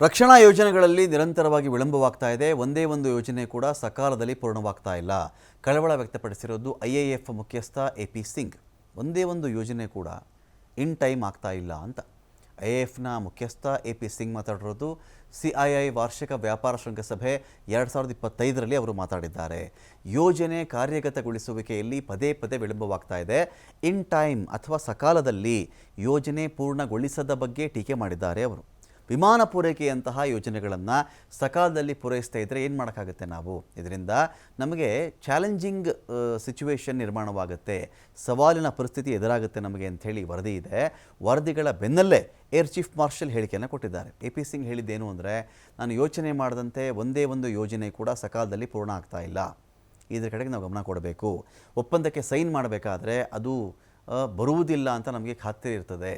ರಕ್ಷಣಾ ಯೋಜನೆಗಳಲ್ಲಿ ನಿರಂತರವಾಗಿ ವಿಳಂಬವಾಗ್ತಾ ಇದೆ. ಒಂದೇ ಒಂದು ಯೋಜನೆ ಕೂಡ ಸಕಾಲದಲ್ಲಿ ಪೂರ್ಣವಾಗ್ತಾ ಇಲ್ಲ. ಕಳವಳ ವ್ಯಕ್ತಪಡಿಸಿರೋದು ಐಎಎಫ್ ಮುಖ್ಯಸ್ಥ ಎಪಿ ಸಿಂಗ್. ಒಂದೇ ಒಂದು ಯೋಜನೆ ಕೂಡ ಇನ್ ಟೈಮ್ ಆಗ್ತಾ ಇಲ್ಲ ಅಂತ ಐಎಎಫ್ನ ಮುಖ್ಯಸ್ಥ ಎಪಿ ಸಿಂಗ್ ಮಾತಾಡಿರೋದು. ಸಿಐಐ ವಾರ್ಷಿಕ ವ್ಯಾಪಾರ ಶೃಂಗಸಭೆ 2025ರಲ್ಲಿ ಅವರು ಮಾತಾಡಿದ್ದಾರೆ. ಯೋಜನೆ ಕಾರ್ಯಗತಗೊಳಿಸುವಿಕೆಯಲ್ಲಿ ಪದೇ ಪದೇ ವಿಳಂಬವಾಗ್ತಾ ಇದೆ. ಇನ್ ಟೈಮ್ ಅಥವಾ ಸಕಾಲದಲ್ಲಿ ಯೋಜನೆ ಪೂರ್ಣಗೊಳಿಸದ ಬಗ್ಗೆ ಟೀಕೆ ಮಾಡಿದ್ದಾರೆ ಅವರು. ವಿಮಾನ ಪೂರೈಕೆಯಂತಹ ಯೋಜನೆಗಳನ್ನು ಸಕಾಲದಲ್ಲಿ ಪೂರೈಸ್ತಾ ಇದ್ದರೆ ಏನು ಮಾಡೋಕ್ಕಾಗುತ್ತೆ ನಾವು? ಇದರಿಂದ ನಮಗೆ ಚಾಲೆಂಜಿಂಗ್ ಸಿಚುವೇಶನ್ ನಿರ್ಮಾಣವಾಗುತ್ತೆ, ಸವಾಲಿನ ಪರಿಸ್ಥಿತಿ ಎದುರಾಗುತ್ತೆ ನಮಗೆ ಅಂಥೇಳಿ ವರದಿ ಇದೆ. ವರದಿಗಳ ಬೆನ್ನಲ್ಲೇ ಏರ್ ಚೀಫ್ ಮಾರ್ಷಲ್ ಹೇಳಿಕೆಯನ್ನು ಕೊಟ್ಟಿದ್ದಾರೆ. ಎಪಿ ಸಿಂಗ್ ಹೇಳಿದ್ದೇನು ಅಂದರೆ, ನಾನು ಯೋಚನೆ ಮಾಡಿದಂತೆ ಒಂದೇ ಒಂದು ಯೋಜನೆ ಕೂಡ ಸಕಾಲದಲ್ಲಿ ಪೂರ್ಣ ಆಗ್ತಾ ಇಲ್ಲ. ಇದ್ರ ಕಡೆಗೆ ನಾವು ಗಮನ ಕೊಡಬೇಕು. ಒಪ್ಪಂದಕ್ಕೆ ಸೈನ್ ಮಾಡಬೇಕಾದ್ರೆ ಅದು ಬರುವುದಿಲ್ಲ ಅಂತ ನಮಗೆ ಖಾತ್ರಿ ಇರ್ತದೆ.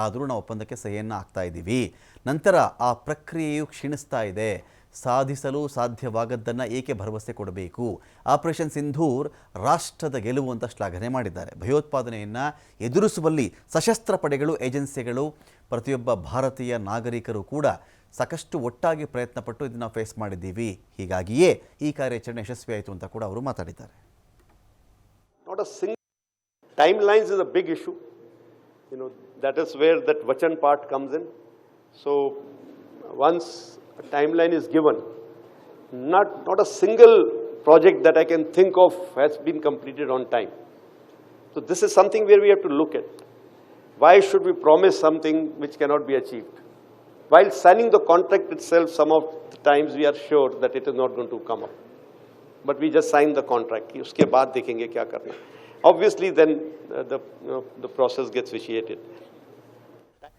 ಆದರೂ ನಾವು ಒಪ್ಪಂದಕ್ಕೆ ಸಹಿಯನ್ನು ಆಗ್ತಾ ಇದ್ದೀವಿ. ನಂತರ ಆ ಪ್ರಕ್ರಿಯೆಯು ಕ್ಷೀಣಿಸ್ತಾ ಇದೆ. ಸಾಧಿಸಲು ಸಾಧ್ಯವಾಗದ್ದನ್ನು ಏಕೆ ಭರವಸೆ ಕೊಡಬೇಕು? ಆಪರೇಷನ್ ಸಿಂಧೂರ್ ರಾಷ್ಟ್ರದ ಗೆಲುವು ಅಂತ ಶ್ಲಾಘನೆ ಮಾಡಿದ್ದಾರೆ. ಭಯೋತ್ಪಾದನೆಯನ್ನು ಎದುರಿಸುವಲ್ಲಿ ಸಶಸ್ತ್ರ ಪಡೆಗಳು, ಏಜೆನ್ಸಿಗಳು, ಪ್ರತಿಯೊಬ್ಬ ಭಾರತೀಯ ನಾಗರಿಕರು ಕೂಡ ಸಾಕಷ್ಟು ಒಟ್ಟಾಗಿ ಪ್ರಯತ್ನಪಟ್ಟು ಇದನ್ನು ಫೇಸ್ ಮಾಡಿದ್ದೀವಿ. ಹೀಗಾಗಿಯೇ ಈ ಕಾರ್ಯಾಚರಣೆ ಯಶಸ್ವಿಯಾಯಿತು ಅಂತ ಕೂಡ ಅವರು ಮಾತಾಡಿದ್ದಾರೆ. Timelines is a big issue. That is where that Vachan part comes in. So once a timeline is given, not a single project that I can think of has been completed on time. So this is something where we have to look at. Why should we promise something which cannot be achieved? While signing the contract itself, some of the times we are sure that it is not going to come up. But we just sign the contract. Uske baad dekhenge kya karna. Obviously then the process gets vitiated.